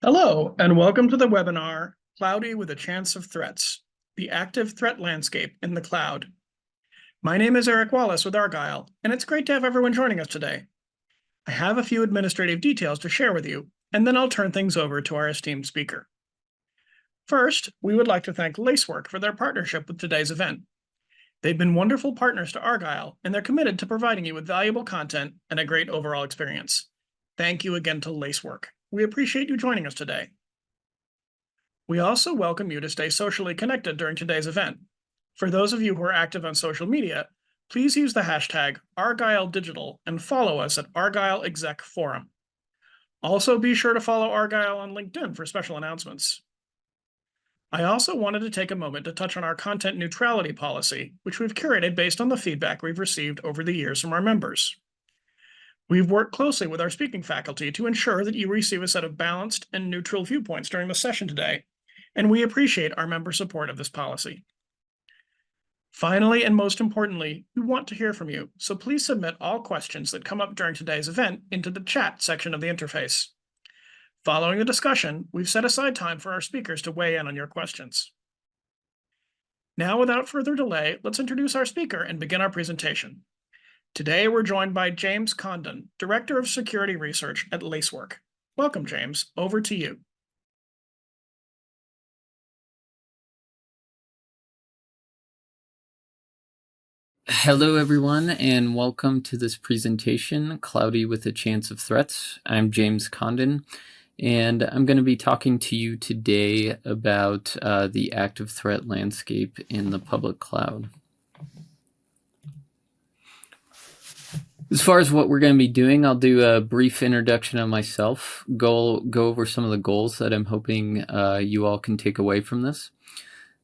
Hello, and welcome to the webinar, Cloudy with a Chance of Threats, the Active Threat Landscape in the Cloud. My name is Eric Wallace with Argyle, and it's great to have everyone joining us today. I have a few administrative details to share with you, and then I'll turn things over to our esteemed speaker. First, we would like to thank Lacework for their partnership with today's event. They've been wonderful partners to Argyle, and they're committed to providing you with valuable content and a great overall experience. Thank you again to Lacework. We appreciate you joining us today. We also welcome you to stay socially connected during today's event. For those of you who are active on social media, please use the hashtag ArgyleDigital and follow us at Argyle Exec Forum. Also, be sure to follow Argyle on LinkedIn for special announcements. I also wanted to take a moment to touch on our content neutrality policy, which we've curated based on the feedback we've received over the years from our members. We've worked closely with our speaking faculty to ensure that you receive a set of balanced and neutral viewpoints during the session today, and we appreciate our member support of this policy. Finally, and most importantly, we want to hear from you, so please submit all questions that come up during today's event into the chat section of the interface. Following the discussion, we've set aside time for our speakers to weigh in on your questions. Now, without further delay, let's introduce our speaker and begin our presentation. Today, we're joined by James Condon, Director of Security Research at Lacework. Welcome, James. Over to you. Hello, everyone, and welcome to this presentation, Cloudy with a Chance of Threats. I'm James Condon, and I'm going to be talking to you today about the active threat landscape in the public cloud. As far as what we're going to be doing, I'll do a brief introduction of myself, go over some of the goals that I'm hoping you all can take away from this.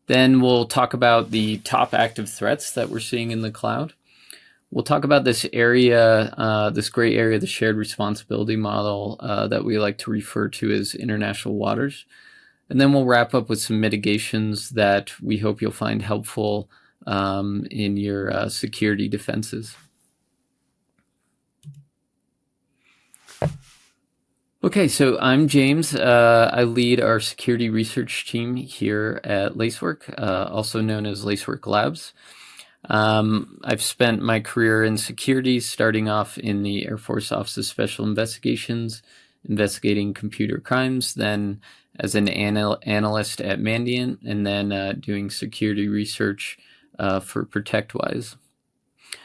Then we'll talk about the top active threats that we're seeing in the cloud. We'll talk about this area, this gray area, the shared responsibility model that we like to refer to as international waters. And then we'll wrap up with some mitigations that we hope you'll find helpful in your security defenses. Okay, so I'm James. I lead our security research team here at Lacework, also known as Lacework Labs. I've spent my career in security, starting off in the Air Force Office of Special Investigations, investigating computer crimes, then as an analyst at Mandiant, and then doing security research for ProtectWise.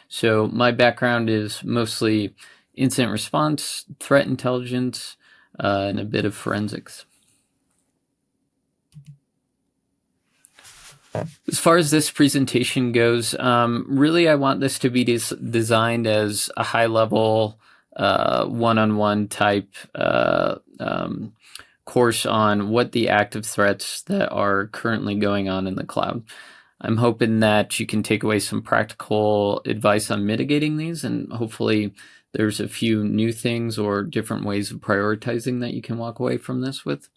So my background is mostly incident response, threat intelligence, and a bit of forensics. As far as this presentation goes, really I want this to be designed as a high-level one-on-one type course on what the active threats that are currently going on in the cloud. I'm hoping that you can take away some practical advice on mitigating these, and hopefully there's a few new things or different ways of prioritizing that you can walk away from this with.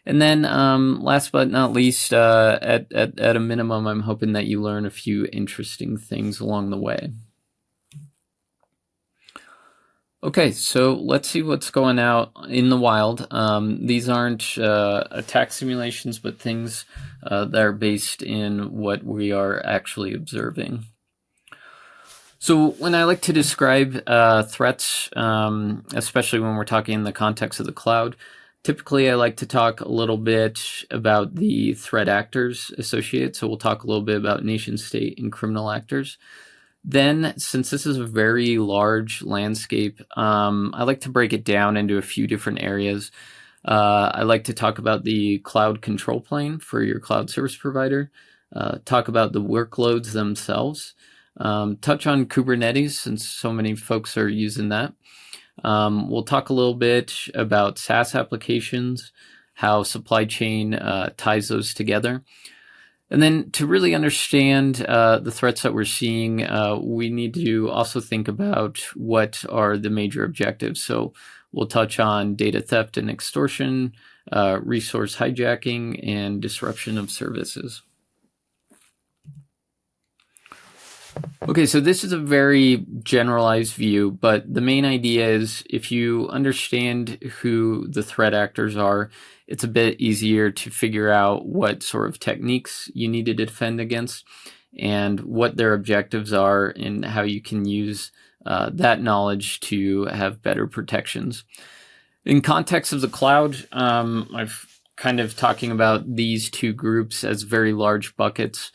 And then last but not least, at a minimum, I'm hoping that you learn a few interesting things along the way. Okay, so let's see what's going out in the wild. These aren't attack simulations, but things that are based in what we are actually observing. So when I like to describe threats, especially when we're talking in the context of the cloud, typically I like to talk a little bit about the threat actors associated. So we'll talk a little bit about nation state and criminal actors. Then, since this is a very large landscape, I like to break it down into a few different areas. I like to talk about the cloud control plane for your cloud service provider, talk about the workloads themselves, touch on Kubernetes since so many folks are using that. We'll talk a little bit about SaaS applications, how supply chain ties those together. And then to really understand the threats that we're seeing, we need to also think about what are the major objectives. So we'll touch on data theft and extortion, resource hijacking, and disruption of services. Okay, so this is a very generalized view, but the main idea is if you understand who the threat actors are, it's a bit easier to figure out what sort of techniques you need to defend against and what their objectives are and how you can use that knowledge to have better protections. In context of the cloud, I've kind of talking about these two groups as very large buckets.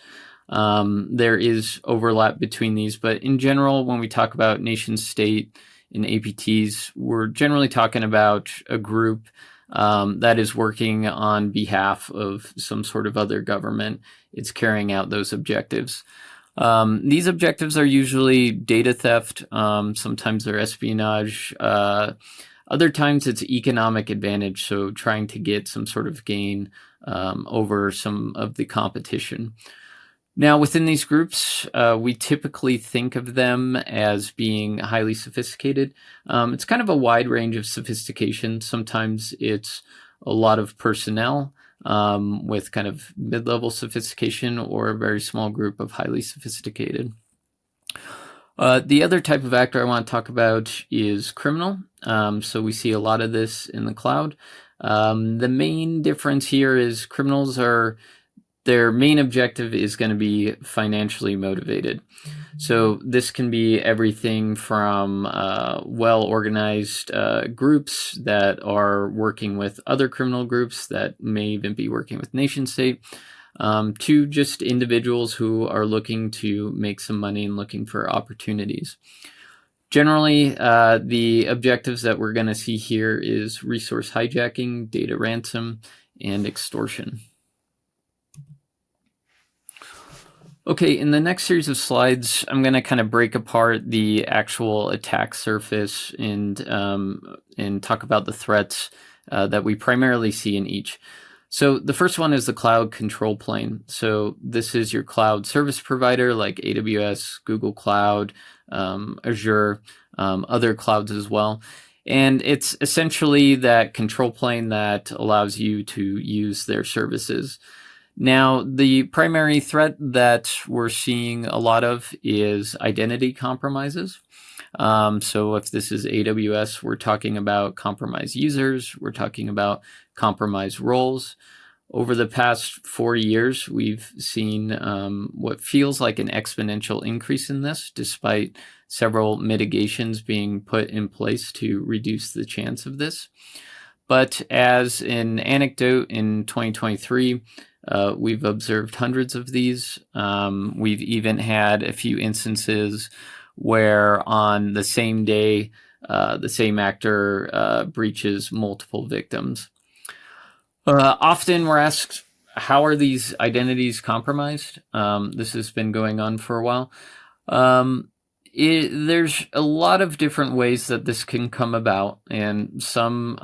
There is overlap between these, but in general, when we talk about nation state and APTs, we're generally talking about a group that is working on behalf of some sort of other government. It's carrying out those objectives. These objectives are usually data theft. Sometimes they're espionage. Other times it's economic advantage, so trying to get some sort of gain over some of the competition. Now, within these groups, we typically think of them as being highly sophisticated. It's kind of a wide range of sophistication. Sometimes it's a lot of personnel with kind of mid-level sophistication, or a very small group of highly sophisticated. The other type of actor I want to talk about is criminal. So we see a lot of this in the cloud. The main difference here is criminals are, their main objective is going to be financially motivated. So this can be everything from well-organized groups that are working with other criminal groups that may even be working with nation state, to just individuals who are looking to make some money and looking for opportunities. Generally, the objectives that we're going to see here is resource hijacking, data ransom, and extortion. Okay, in the next series of slides, I'm going to kind of break apart the actual attack surface and talk about the threats that we primarily see in each. So the first one is the cloud control plane. So this is your cloud service provider like AWS, Google Cloud, Azure, other clouds as well. And it's essentially that control plane that allows you to use their services. Now, the primary threat that we're seeing a lot of is identity compromises. So if this is AWS, we're talking about compromised users, we're talking about compromised roles. Over the past 4 years, we've seen what feels like an exponential increase in this, despite several mitigations being put in place to reduce the chance of this. But as an anecdote, in 2023, we've observed hundreds of these. We've even had a few instances where on the same day, the same actor breaches multiple victims. Often we're asked, how are these identities compromised? This has been going on for a while. There's a lot of different ways that this can come about, and some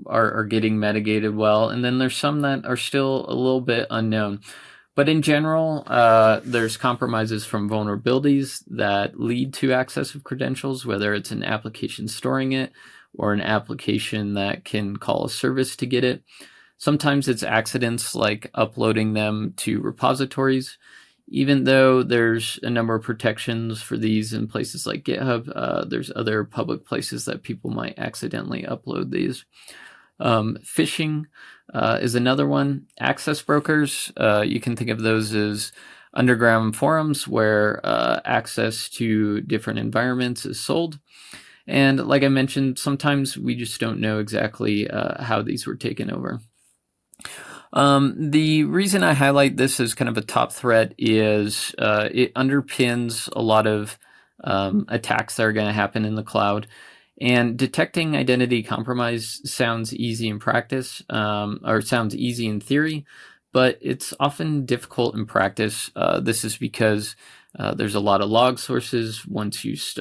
are getting mitigated well, and then there's some that are still a little bit unknown. But in general, there's compromises from vulnerabilities that lead to access of credentials, whether it's an application storing it or an application that can call a service to get it. Sometimes it's accidents like uploading them to repositories. Even though there's a number of protections for these in places like GitHub, there's other public places that people might accidentally upload these. Phishing is another one. Access brokers, you can think of those as underground forums where access to different environments is sold. And like I mentioned, sometimes we just don't know exactly how these were taken over. The reason I highlight this as kind of a top threat is it underpins a lot of attacks that are going to happen in the cloud. And detecting identity compromise sounds easy in practice, or sounds easy in theory, but it's often difficult in practice. This is because there's a lot of log sources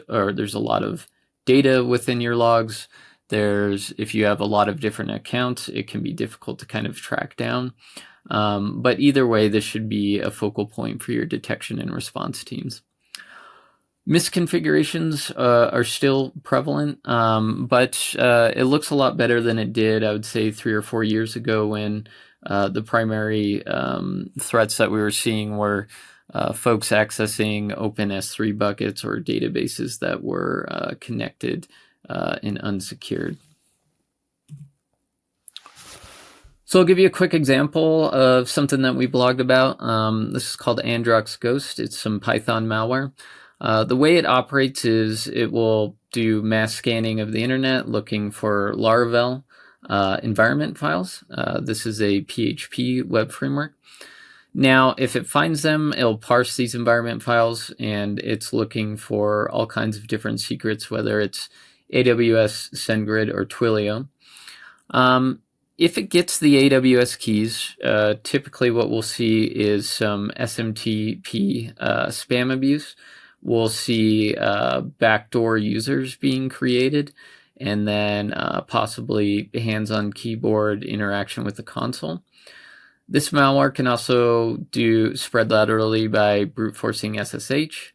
or there's a lot of data within your logs. If you have a lot of different accounts, it can be difficult to kind of track down. But either way, this should be a focal point for your detection and response teams. Misconfigurations are still prevalent, but it looks a lot better than it did, I would say, 3 or 4 years ago, when the primary threats that we were seeing were folks accessing open S3 buckets or databases that were connected and unsecured. So I'll give you a quick example of something that we blogged about. This is called Androx Ghost. It's some Python malware. The way it operates is it will do mass scanning of the internet looking for Laravel environment files. This is a PHP web framework. Now, if it finds them, it'll parse these environment files, and it's looking for all kinds of different secrets, whether it's AWS, SendGrid, or Twilio. If it gets the AWS keys, typically what we'll see is some SMTP spam abuse. We'll see backdoor users being created, and then possibly hands-on keyboard interaction with the console. This malware can also spread laterally by brute forcing SSH.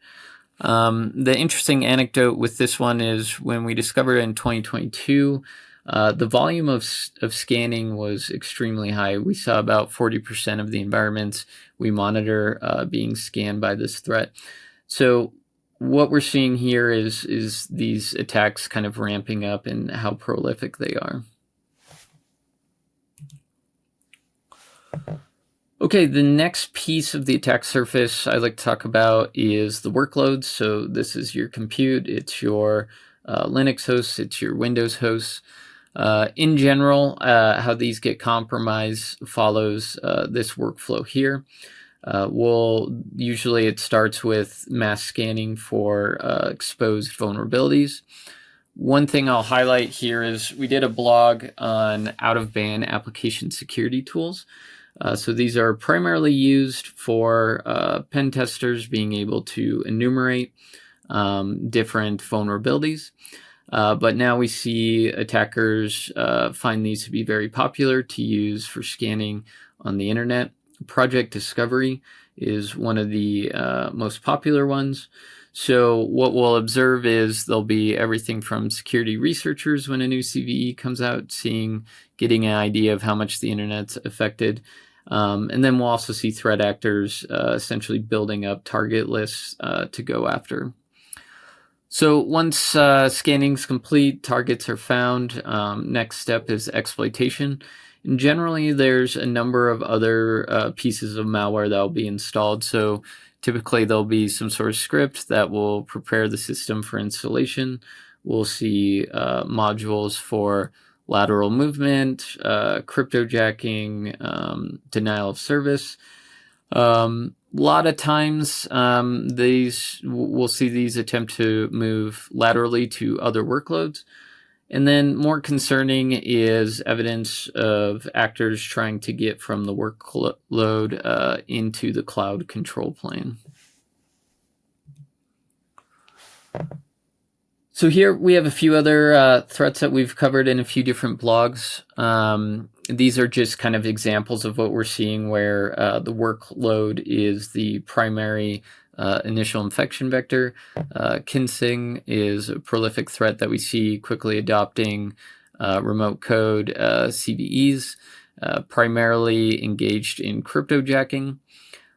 The interesting anecdote with this one is when we discovered it in 2022, the volume of scanning was extremely high. We saw about 40% of the environments we monitor being scanned by this threat. So what we're seeing here is these attacks kind of ramping up and how prolific they are. Okay, the next piece of the attack surface I'd like to talk about is the workloads. So this is your compute, it's your Linux hosts, it's your Windows hosts. In general, how these get compromised follows this workflow here. Usually it starts with mass scanning for exposed vulnerabilities. One thing I'll highlight here is we did a blog on out-of-band application security tools. So these are primarily used for pen testers being able to enumerate different vulnerabilities. But now we see attackers find these to be very popular to use for scanning on the internet. Project Discovery is one of the most popular ones. So what we'll observe is there'll be everything from security researchers when a new CVE comes out, getting an idea of how much the internet's affected. And then we'll also see threat actors essentially building up target lists to go after. So once scanning's complete, targets are found, next step is exploitation. And generally, there's a number of other pieces of malware that will be installed. So typically, there'll be some sort of script that will prepare the system for installation. We'll see modules for lateral movement, cryptojacking, denial of service. A lot of times, we'll see these attempt to move laterally to other workloads. And then more concerning is evidence of actors trying to get from the workload into the cloud control plane. So here we have a few other threats that we've covered in a few different blogs. These are just kind of examples of what we're seeing where the workload is the primary initial infection vector. Kinsing is a prolific threat that we see quickly adopting remote code CVEs, primarily engaged in cryptojacking.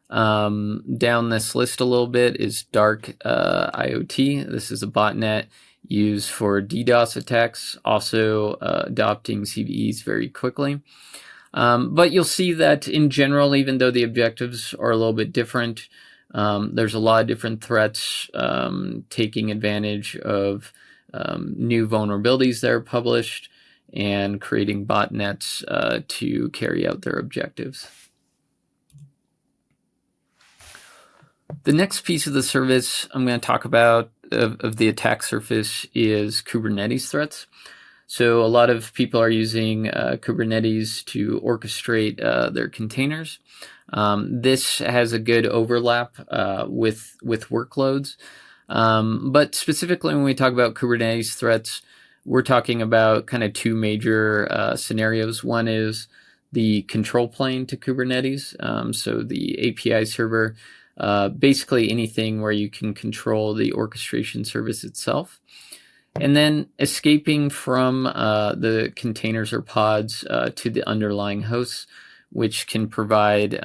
Down this list a little bit is Dark IoT. This is a botnet used for DDoS attacks, also adopting CVEs very quickly. But you'll see that in general, even though the objectives are a little bit different, there's a lot of different threats taking advantage of new vulnerabilities that are published and creating botnets to carry out their objectives. The next piece of the service I'm going to talk about of the attack surface is Kubernetes threats. So a lot of people are using Kubernetes to orchestrate their containers. This has a good overlap with workloads. But specifically when we talk about Kubernetes threats, we're talking about kind of two major scenarios. One is the control plane to Kubernetes. So the API server, basically anything where you can control the orchestration service itself. And then escaping from the containers or pods to the underlying hosts, which can provide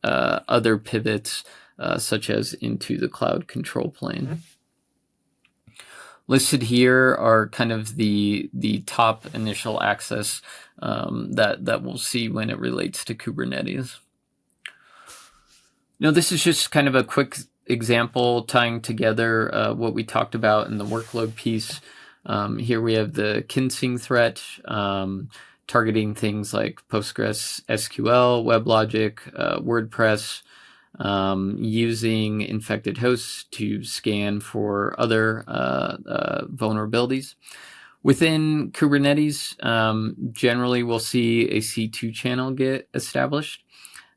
other pivots such as into the cloud control plane. Listed here are kind of the top initial access that we'll see when it relates to Kubernetes. Now, this is just kind of a quick example tying together what we talked about in the workload piece. Here we have the Kinsing threat, targeting things like Postgres SQL, WebLogic, WordPress, using infected hosts to scan for other vulnerabilities. Within Kubernetes, generally we'll see a C2 channel get established,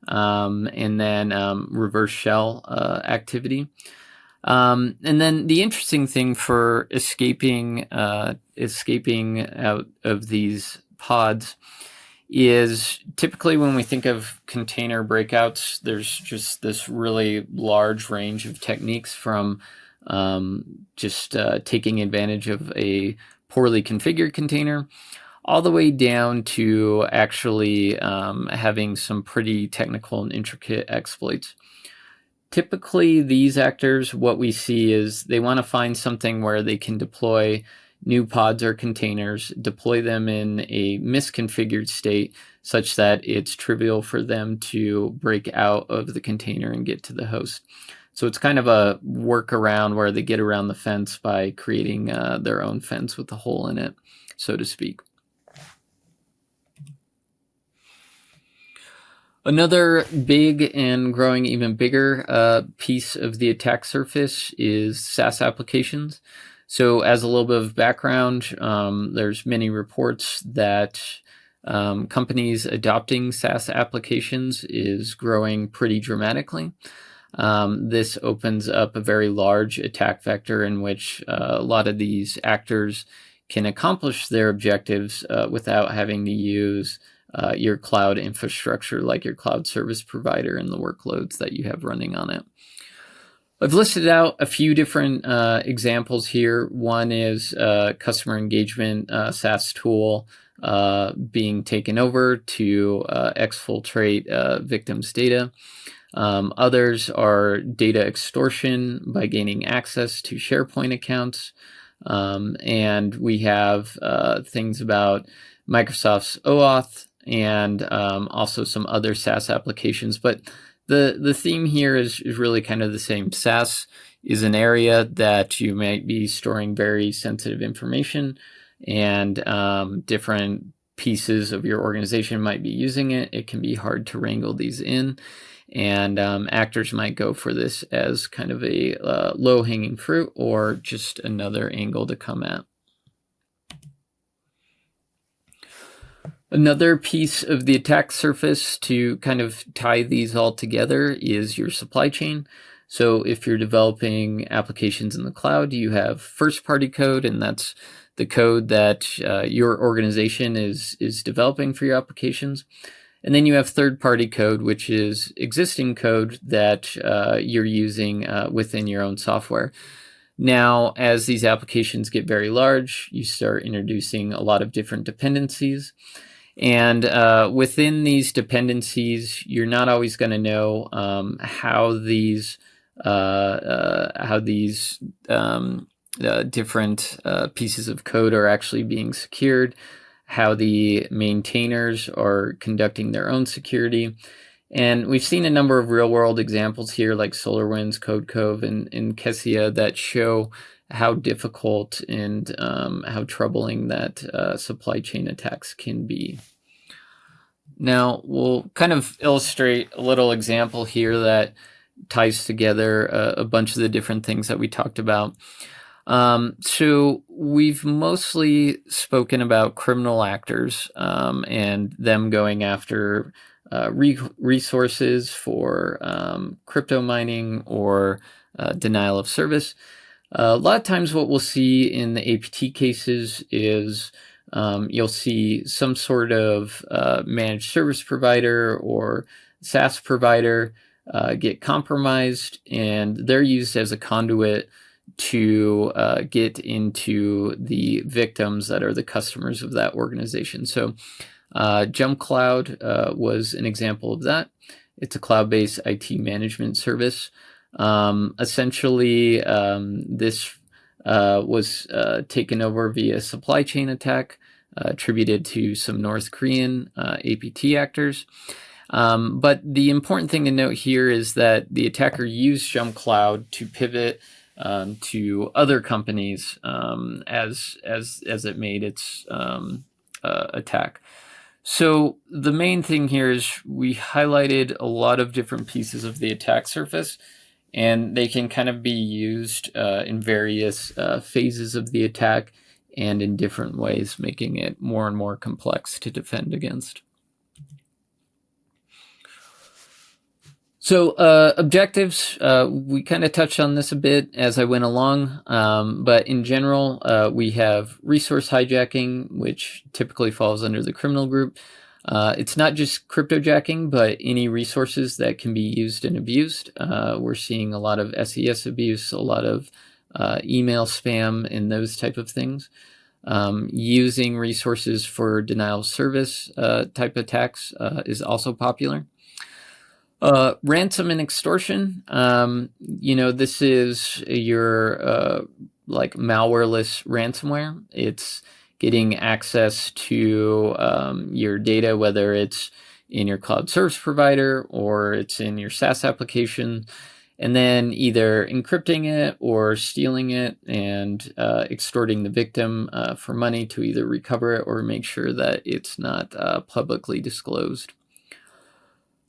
and then reverse shell activity. And then the interesting thing for escaping out of these pods is typically when we think of container breakouts, there's just this really large range of techniques from just taking advantage of a poorly configured container all the way down to actually having some pretty technical and intricate exploits. Typically, these actors, what we see is they want to find something where they can deploy new pods or containers, deploy them in a misconfigured state such that it's trivial for them to break out of the container and get to the host. So it's kind of a workaround where they get around the fence by creating their own fence with a hole in it, so to speak. Another big and growing even bigger piece of the attack surface is SaaS applications. So as a little bit of background, there's many reports that companies adopting SaaS applications is growing pretty dramatically. This opens up a very large attack vector in which a lot of these actors can accomplish their objectives without having to use your cloud infrastructure, like your cloud service provider and the workloads that you have running on it. I've listed out a few different examples here. One is customer engagement SaaS tool being taken over to exfiltrate victims' data. Others are data extortion by gaining access to SharePoint accounts. And we have things about Microsoft's OAuth and also some other SaaS applications. But the theme here is really kind of the same. SaaS is an area that you might be storing very sensitive information, and different pieces of your organization might be using it. It can be hard to wrangle these in, and actors might go for this as kind of a low-hanging fruit or just another angle to come at. Another piece of the attack surface to kind of tie these all together is your supply chain. So if you're developing applications in the cloud, you have first-party code, and that's the code that your organization is developing for your applications. And then you have third-party code, which is existing code that you're using within your own software. Now, as these applications get very large, you start introducing a lot of different dependencies. And within these dependencies, you're not always going to know how these different pieces of code are actually being secured, how the maintainers are conducting their own security. And we've seen a number of real-world examples here, like SolarWinds, CodeCove, and Kessia, that show how difficult and how troubling that supply chain attacks can be. Now, we'll kind of illustrate a little example here that ties together a bunch of the different things that we talked about. So we've mostly spoken about criminal actors and them going after resources for crypto mining or denial of service. A lot of times what we'll see in the APT cases is you'll see some sort of managed service provider or SaaS provider get compromised, and they're used as a conduit to get into the victims that are the customers of that organization. So Jump Cloud was an example of that. It's a cloud-based IT management service. Essentially, this was taken over via supply chain attack attributed to some North Korean APT actors. But the important thing to note here is that the attacker used Jump Cloud to pivot to other companies as it made its attack. So the main thing here is we highlighted a lot of different pieces of the attack surface, and they can kind of be used in various phases of the attack and in different ways, making it more and more complex to defend against. So objectives, we kind of touched on this a bit as I went along, but in general, we have resource hijacking, which typically falls under the criminal group. It's not just cryptojacking, but any resources that can be used and abused. We're seeing a lot of SES abuse, a lot of email spam and those type of things. Using resources for denial of service type attacks is also popular. Ransom and extortion, this is your like malwareless ransomware. It's getting access to your data, whether it's in your cloud service provider or it's in your SaaS application, and then either encrypting it or stealing it and extorting the victim for money to either recover it or make sure that it's not publicly disclosed.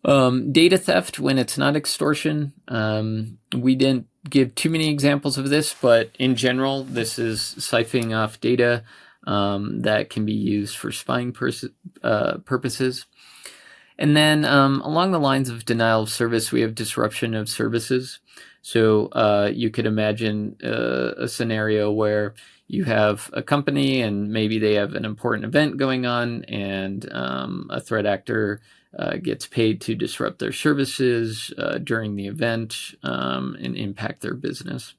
Data theft when it's not extortion. We didn't give too many examples of this, but in general, this is siphoning off data that can be used for spying purposes. And then along the lines of denial of service, we have disruption of services. So you could imagine a scenario where you have a company and maybe they have an important event going on, and a threat actor gets paid to disrupt their services during the event and impact their business.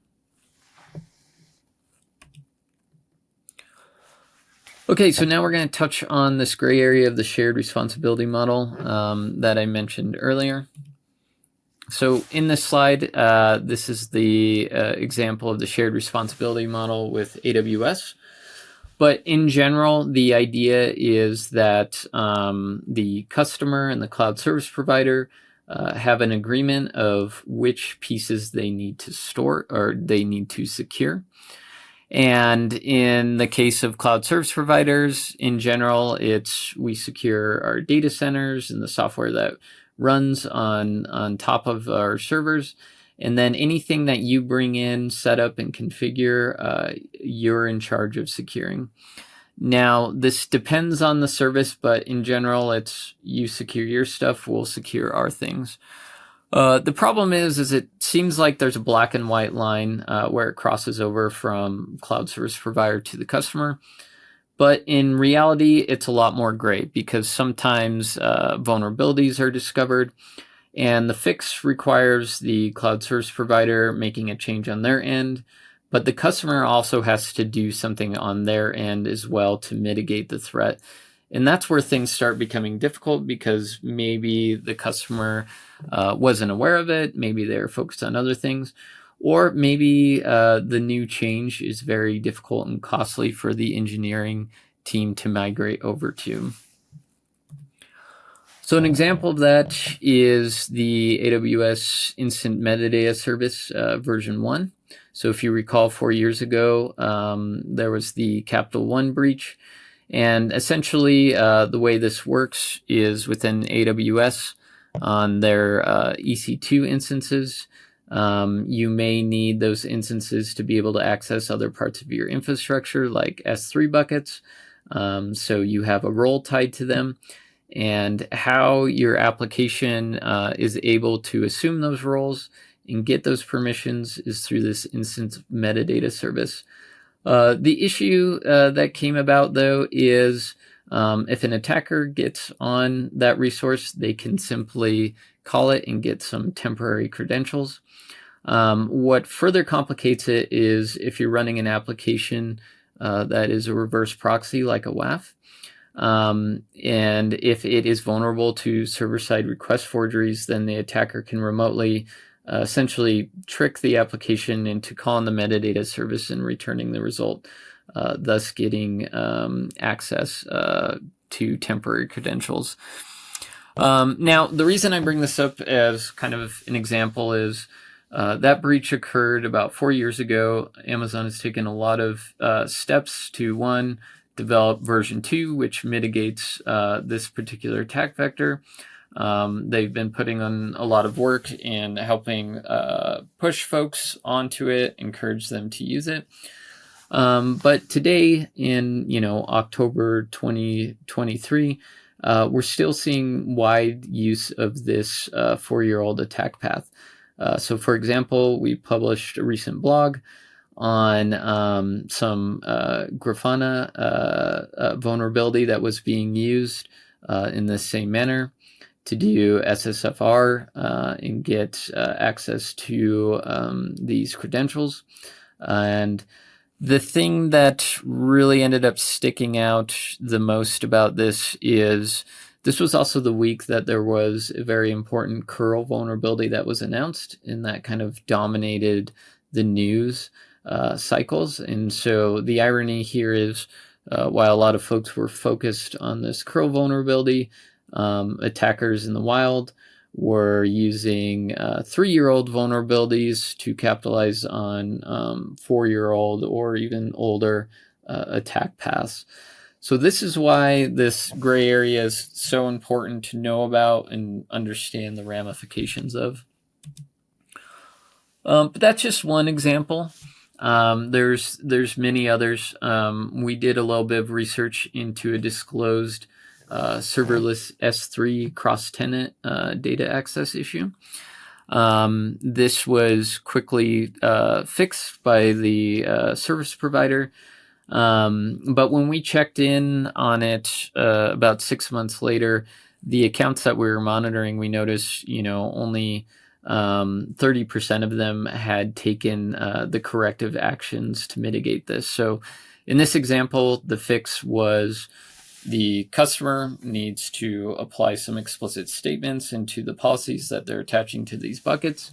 Okay, so now we're going to touch on this gray area of the shared responsibility model that I mentioned earlier. So in this slide, this is the example of the shared responsibility model with AWS. But in general, the idea is that the customer and the cloud service provider have an agreement of which pieces they need to store or they need to secure. And in the case of cloud service providers, in general, we secure our data centers and the software that runs on top of our servers. And then anything that you bring in, set up, and configure, you're in charge of securing. Now, this depends on the service, but in general, it's you secure your stuff, we'll secure our things. The problem is it seems like there's a black and white line where it crosses over from cloud service provider to the customer. But in reality, it's a lot more gray because sometimes vulnerabilities are discovered, and the fix requires the cloud service provider making a change on their end, but the customer also has to do something on their end as well to mitigate the threat. And that's where things start becoming difficult because maybe the customer wasn't aware of it, maybe they're focused on other things, or maybe the new change is very difficult and costly for the engineering team to migrate over to. So an example of that is the AWS Instant Metadata Service version 1. So if you recall 4 years ago, there was the Capital One breach. And essentially the way this works is within AWS on their EC2 instances, you may need those instances to be able to access other parts of your infrastructure like S3 buckets. So you have a role tied to them. And how your application is able to assume those roles and get those permissions is through this instance metadata service. The issue that came about, though, is if an attacker gets on that resource, they can simply call it and get some temporary credentials. What further complicates it is if you're running an application that is a reverse proxy like a WAF. And if it is vulnerable to server-side request forgeries, then the attacker can remotely essentially trick the application into calling the metadata service and returning the result, thus getting access to temporary credentials. Now, the reason I bring this up as kind of an example is that breach occurred about 4 years ago. Amazon has taken a lot of steps to, one, develop version 2, which mitigates this particular attack vector. They've been putting on a lot of work and helping push folks onto it, encourage them to use it. But today, in October 2023, we're still seeing wide use of this 4-year-old attack path. So, for example, we published a recent blog on some Grafana vulnerability that was being used in the same manner to do SSFR and get access to these credentials. And the thing that really ended up sticking out the most about this is this was also the week that there was a very important curl vulnerability that was announced, and that kind of dominated the news cycles. And so the irony here is while a lot of folks were focused on this curl vulnerability, attackers in the wild were using 3-year-old vulnerabilities to capitalize on 4-year-old or even older attack paths. So this is why this gray area is so important to know about and understand the ramifications of. But that's just one example. There's many others. We did a little bit of research into a disclosed serverless S3 cross-tenant data access issue. This was quickly fixed by the service provider. But when we checked in on it about 6 months later, the accounts that we were monitoring, we noticed, only 30% of them had taken the corrective actions to mitigate this. So in this example, the fix was the customer needs to apply some explicit statements into the policies that they're attaching to these buckets.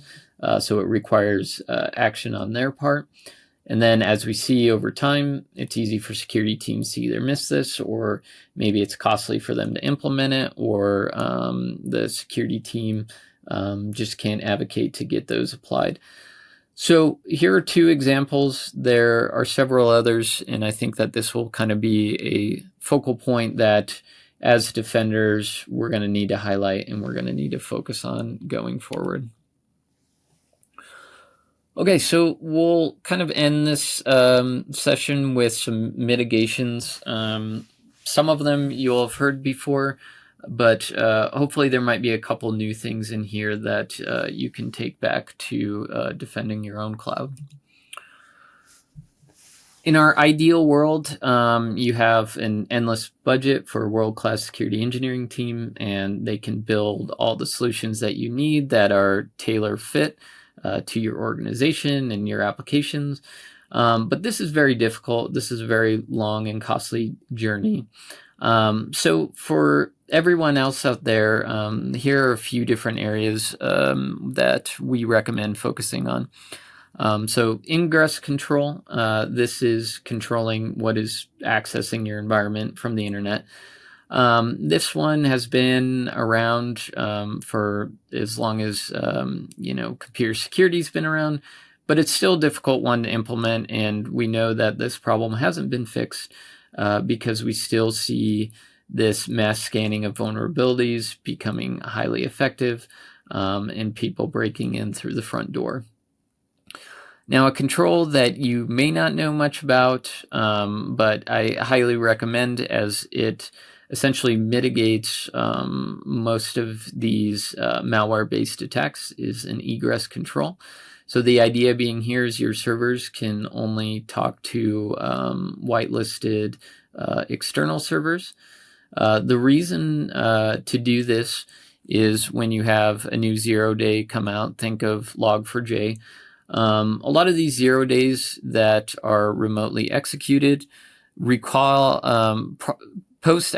So it requires action on their part. And then as we see over time, it's easy for security teams to either miss this, or maybe it's costly for them to implement it, or the security team just can't advocate to get those applied. So here are 2 examples. There are several others, and I think that this will kind of be a focal point that as defenders, we're going to need to highlight and we're going to need to focus on going forward. Okay, so we'll kind of end this session with some mitigations. Some of them you'll have heard before, but hopefully there might be a couple new things in here that you can take back to defending your own cloud. In our ideal world, you have an endless budget for a world-class security engineering team, and they can build all the solutions that you need that are tailor-fit to your organization and your applications. But this is very difficult. This is a very long and costly journey. So for everyone else out there, here are a few different areas that we recommend focusing on. So ingress control, this is controlling what is accessing your environment from the internet. This one has been around for as long as computer security's been around, but it's still a difficult one to implement, and we know that this problem hasn't been fixed because we still see this mass scanning of vulnerabilities becoming highly effective and people breaking in through the front door. Now, a control that you may not know much about, but I highly recommend, as it essentially mitigates most of these malware-based attacks, is an egress control. So the idea being here is your servers can only talk to whitelisted external servers. The reason to do this is when you have a new 0-day come out, think of Log4j. A lot of these 0 days that are remotely executed recall post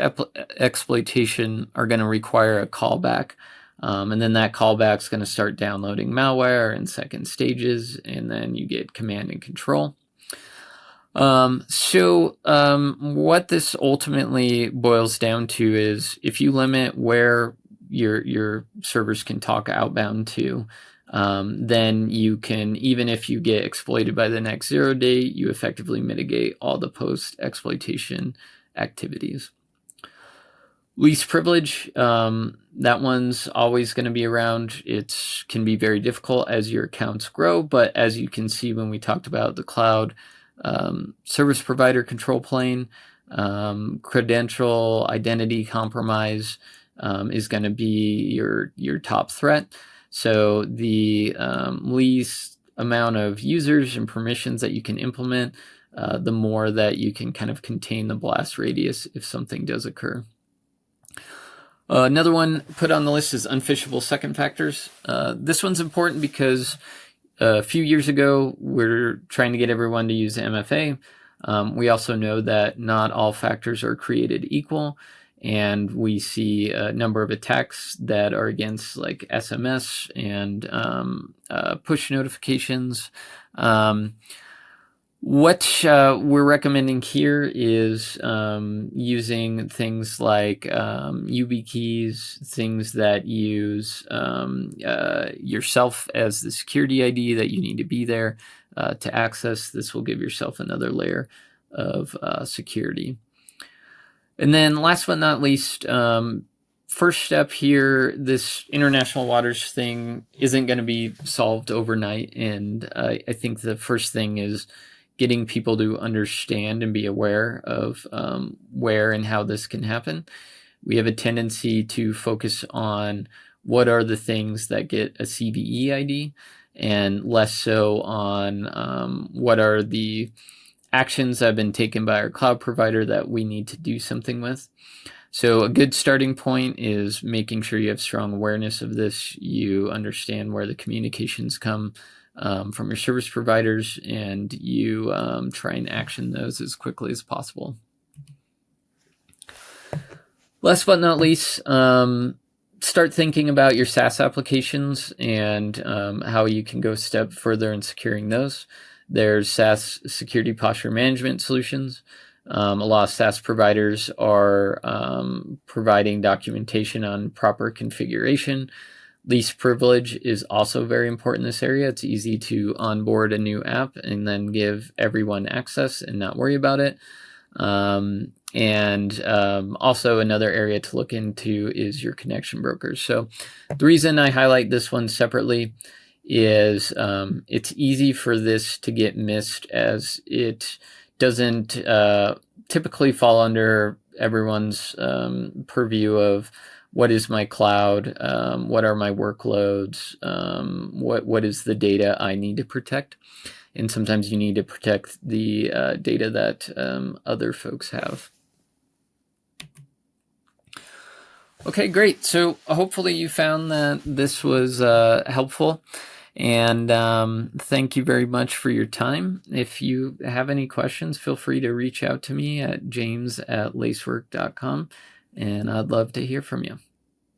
exploitation are going to require a callback. And then that callback is going to start downloading malware in second stages, and then you get command and control. What this ultimately boils down to is if you limit where your servers can talk outbound to, then you can, even if you get exploited by the next 0 day, you effectively mitigate all the post-exploitation activities. Least privilege, that one's always going to be around. It can be very difficult as your accounts grow, but as you can see when we talked about the cloud service provider control plane, credential identity compromise is going to be your top threat. So the least amount of users and permissions that you can implement, the more that you can kind of contain the blast radius if something does occur. Another one put on the list is unphishable second factors. This one's important because a few years ago, we're trying to get everyone to use MFA. We also know that not all factors are created equal, and we see a number of attacks that are against like SMS and push notifications. What we're recommending here is using things like YubiKeys, things that use yourself as the security ID that you need to be there to access. This will give yourself another layer of security. And then last but not least, first step here, this international waters thing isn't going to be solved overnight. And I think the first thing is getting people to understand and be aware of where and how this can happen. We have a tendency to focus on what are the things that get a CVE ID and less so on what are the actions that have been taken by our cloud provider that we need to do something with. So a good starting point is making sure you have strong awareness of this. You understand where the communications come from your service providers, and you try and action those as quickly as possible. Last but not least, start thinking about your SaaS applications and how you can go a step further in securing those. There's SaaS security posture management solutions. A lot of SaaS providers are providing documentation on proper configuration. Least privilege is also very important in this area. It's easy to onboard a new app and then give everyone access and not worry about it. Also another area to look into is your connection brokers. So the reason I highlight this one separately is it's easy for this to get missed as it doesn't typically fall under everyone's purview of what is my cloud, what are my workloads, what is the data I need to protect. And sometimes you need to protect the data that other folks have. Okay, great. So hopefully you found that this was helpful. And thank you very much for your time. If you have any questions, feel free to reach out to me at james@lacework.com, and I'd love to hear from you.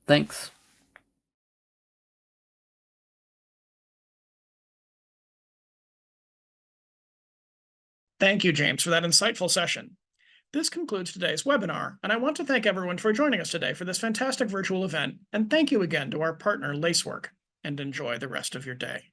Thanks. Thank you, James, for that insightful session. This concludes today's webinar, and I want to thank everyone for joining us today for this fantastic virtual event, and thank you again to our partner, Lacework, and enjoy the rest of your day.